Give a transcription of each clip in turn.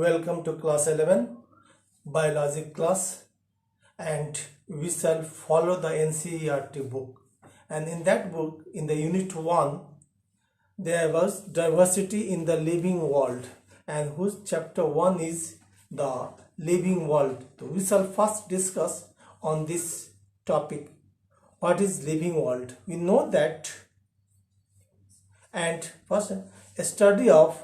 Welcome to class 11 biology class, and we shall follow the NCERT book. And in that book, in the unit 1, there was diversity in the living world, and whose chapter 1 is the living world. So we shall first discuss on this topic, what is living world. We know that, and first a study of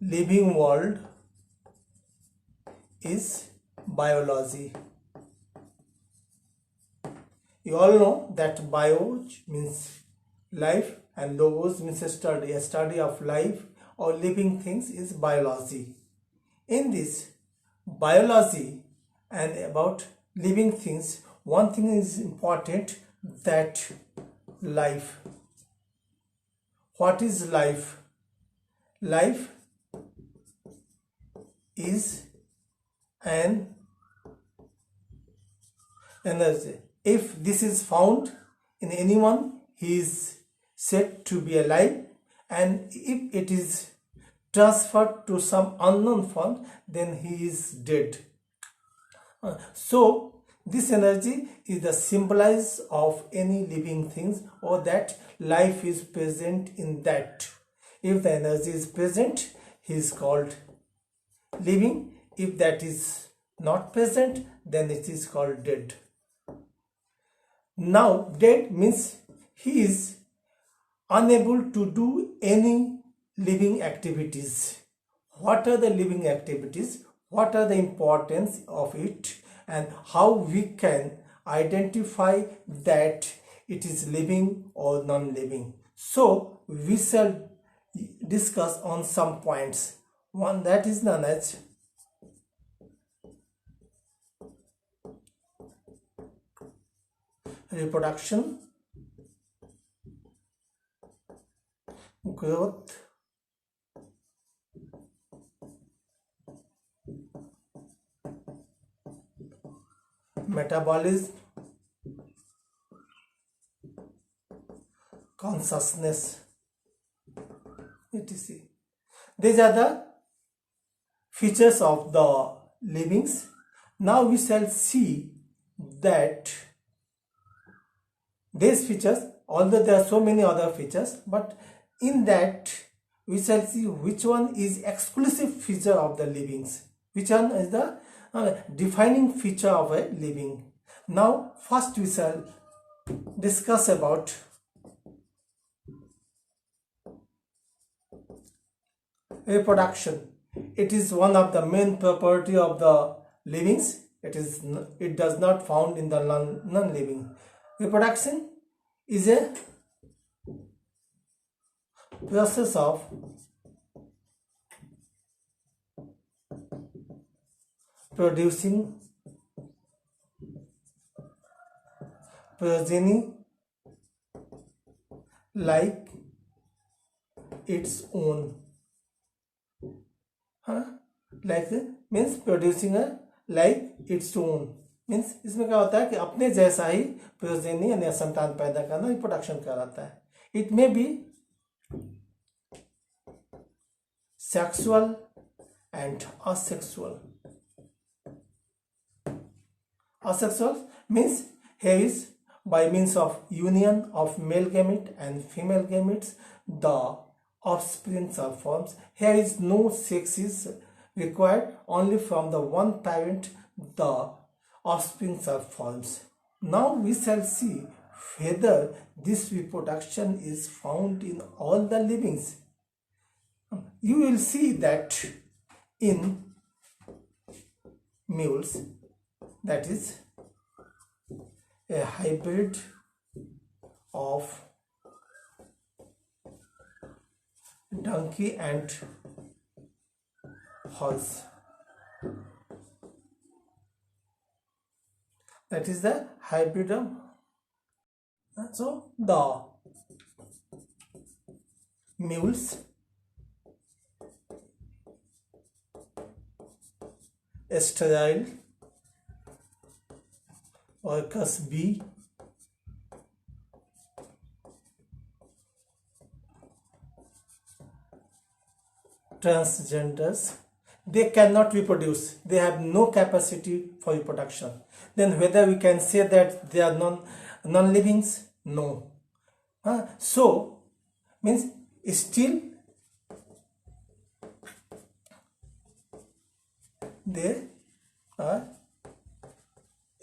living world is biology. You all know that bio means life and logos means a study of life or living things is biology. In this biology and about living things, one thing is important, that life. What is life? Life is an energy. If this is found in anyone, he is said to be alive, and if it is transferred to some unknown form, then he is dead. So this energy is the symbolize of any living things, or that life is present in that. If the energy is present, he is called living. If that is not present, then it is called dead. Now dead means he is unable to do any living activities. What are the living activities? What are the importance of it, and how we can identify that it is living or non-living? So we shall discuss on some points. One that is known as reproduction, growth, metabolism, consciousness, etc. These are the features of the livings. Now we shall see that these features, although there are so many other features, but in that we shall see which one is exclusive feature of the livings, which one is the defining feature of a living. Now first we shall discuss about reproduction. It is one of the main property of the livings. It does not found in the non-living. Reproduction is a process of producing progeny like its own. Like means producing a like its own means इसमें क्या होता है कि अपने जैसा ही progeny यानी संतान पैदा करना रिप्रोडक्शन कहलाता है. It may be sexual and asexual. Asexual means here is by means of union of male gamete and female gametes the offspring are formed. Here is no sex is required, only from the one parent the offspring are formed. Now we shall see whether this reproduction is found in all the livings. You will see that in mules, that is a hybrid of donkey and horse. That is the hybrid of. So the mules, sterile, Orcus B, transgenders, they cannot reproduce. They have no capacity for reproduction. Then whether we can say that they are non-livings? No. So means still they are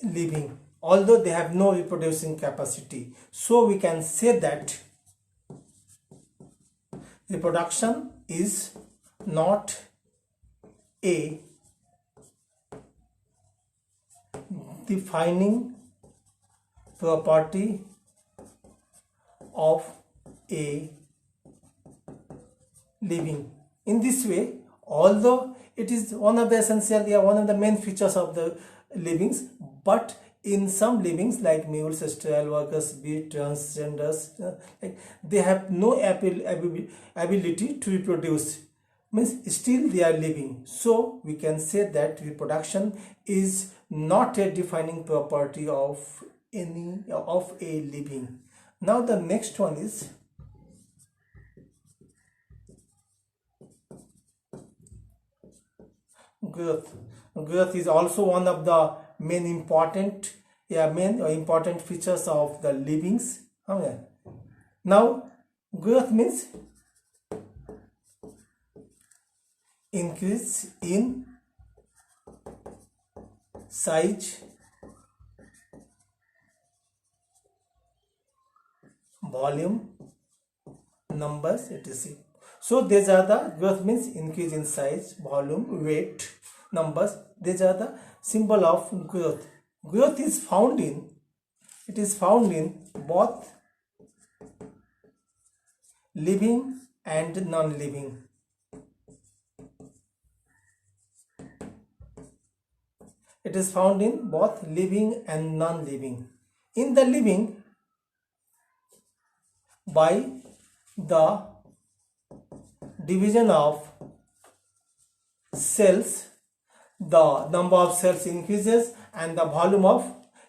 living, although they have no reproducing capacity. So we can say that reproduction is not a defining property of a living. In this way, although it is one of the essential, one of the main features of the livings, but in some livings like mules, sterile workers, be transgenders, they have no ability to reproduce, means still they are living. So we can say that reproduction is not a defining property of a living. Now the next one is growth. Growth is also one of the main important features of the livings. Okay. Now growth means increase in size, volume, numbers, etc. So these are the growth means increase in size, volume, weight, numbers. These are the symbol of growth. Growth is found in both living and non-living. It is found in both living and non-living. In the living, by the division of cells, the number of cells increases and the volume of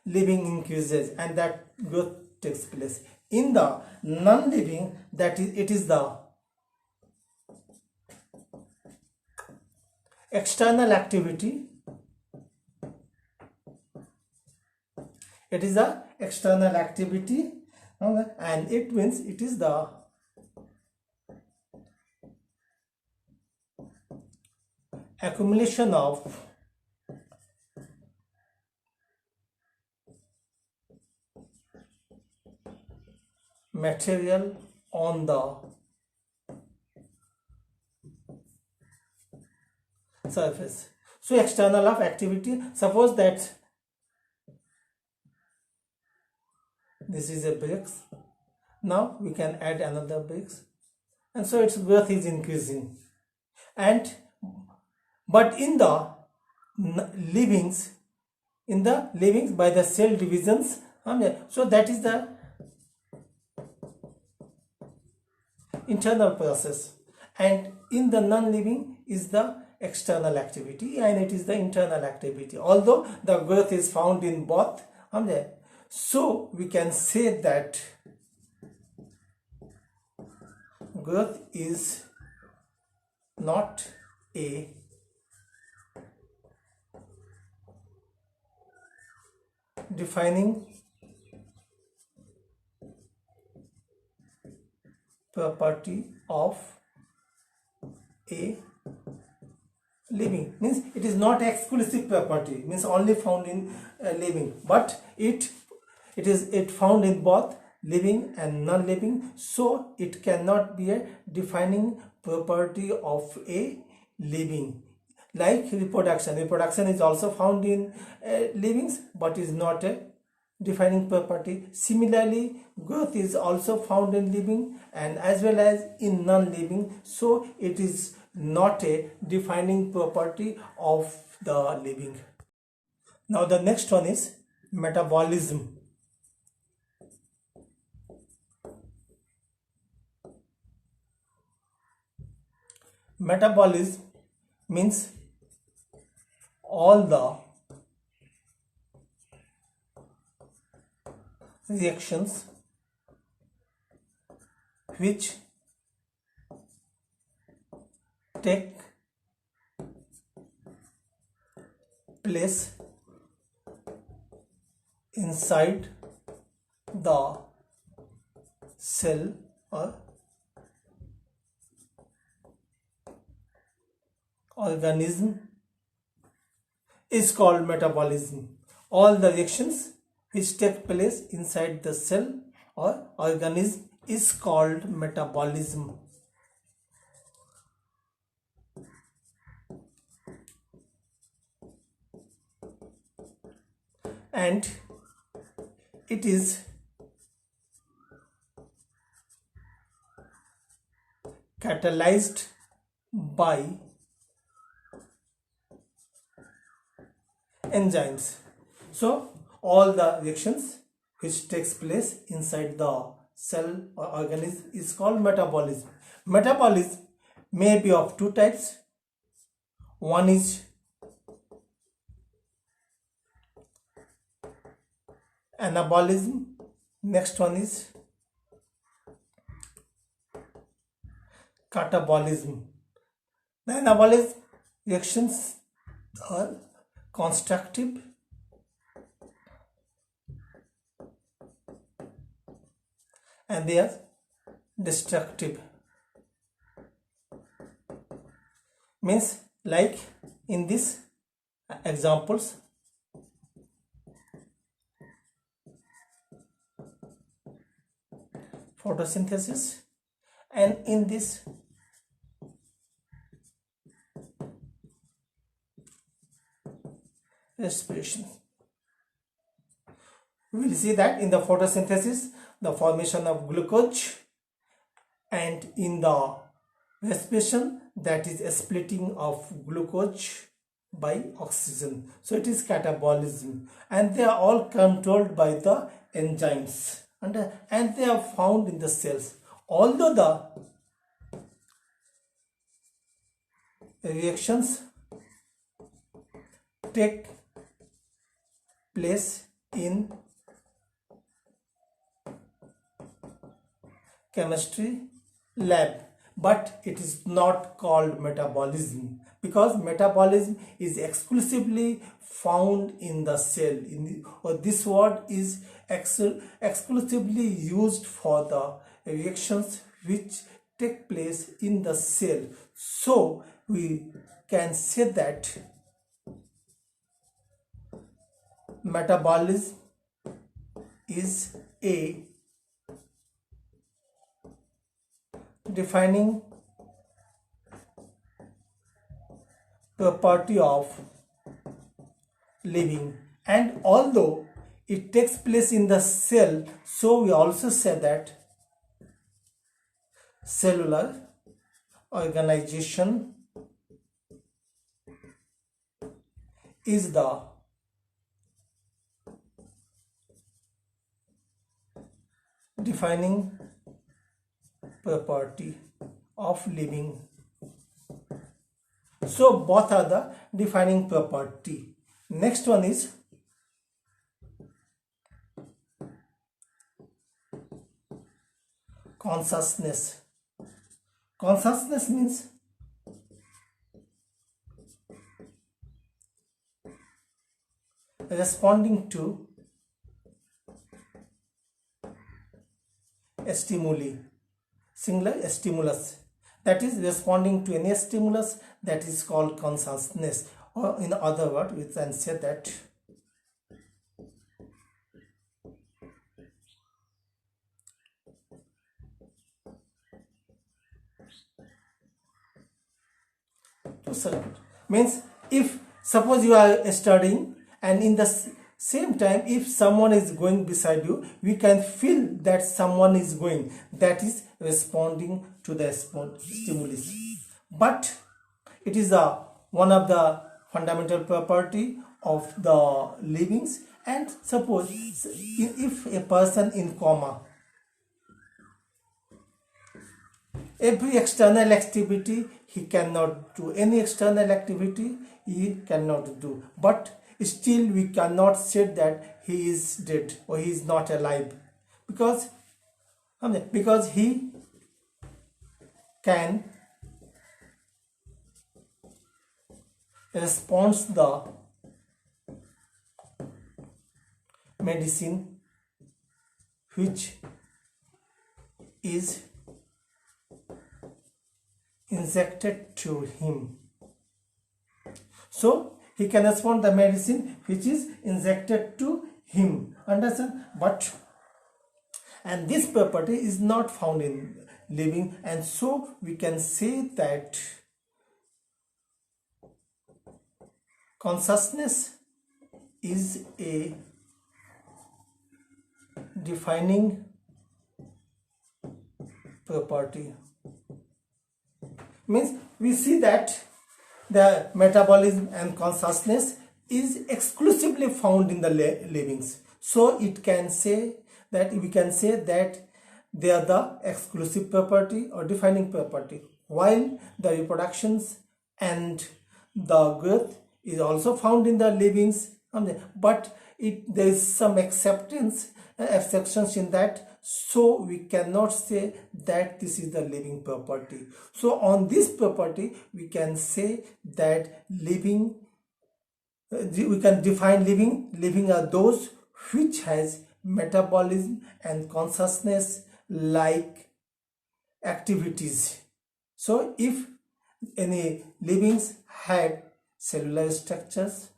living increases, and that growth takes place. In the non-living, it is the external activity. It is the external activity, and it means it is the accumulation of material on the surface. So external of activity, suppose that this is a bricks, now we can add another bricks, and so its growth is increasing. And but in the livings by the cell divisions, so that is the internal process, and in the non-living is the external activity, and it is the internal activity, although the growth is found in both. So we can say that growth is not a defining property of a living, means it is not exclusive property, means only found in living, but it found in both living and non-living, so it cannot be a defining property of a living. Like reproduction is also found in livings, but is not a defining property. Similarly, growth is also found in living and as well as in non-living, so it is not a defining property of the living. Now the next one is metabolism. Metabolism means all the reactions which take place inside the cell or organism is called metabolism. All the reactions which take place inside the cell or organism is called metabolism. And it is catalyzed by enzymes. So all the reactions which takes place inside the cell or organism is called metabolism. Metabolism may be of two types. One is anabolism, next one is catabolism. The anabolism reactions are constructive and they are destructive. Means like in these examples, photosynthesis, and in this respiration. We will see that in the photosynthesis the formation of glucose, and in the respiration that is a splitting of glucose by oxygen. So it is catabolism, and they are all controlled by the enzymes, and they are found in the cells. Although the reactions take place in chemistry lab, but it is not called metabolism, because metabolism is exclusively found in the cell. Or this word is exclusively used for the reactions which take place in the cell. So we can say that metabolism is a defining property of living, and although it takes place in the cell, so we also say that cellular organization is the defining property of living. So both are the defining property. Next one is consciousness. Consciousness means responding to a stimuli, singular stimulus, that is responding to any stimulus, that is called consciousness. Or in other words, we can say that to serve. Means if suppose you are studying, and in the same time if someone is going beside you, we can feel that someone is going, that is responding to the stimulus. But it is one of the fundamental property of the livings. And suppose if a person in coma, every external activity he cannot do, any external activity he cannot do, but still we cannot say that he is dead or he is not alive, because he can responds the medicine which is injected to him. So he can respond the medicine which is injected to him. Understand? And this property is not found in living, and so we can say that consciousness is a defining property. Means we see that the metabolism and consciousness is exclusively found in the livings. So we can say that they are the exclusive property or defining property, while the reproductions and the growth is also found in the livings. But there is some exceptions in that, so we cannot say that this is the living property. So on this property we can say that living, we can define living are those which has metabolism and consciousness like activities. So if any livings have cellular structures,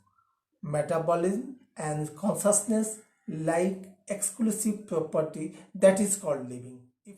metabolism and consciousness like exclusive property, that is called living. If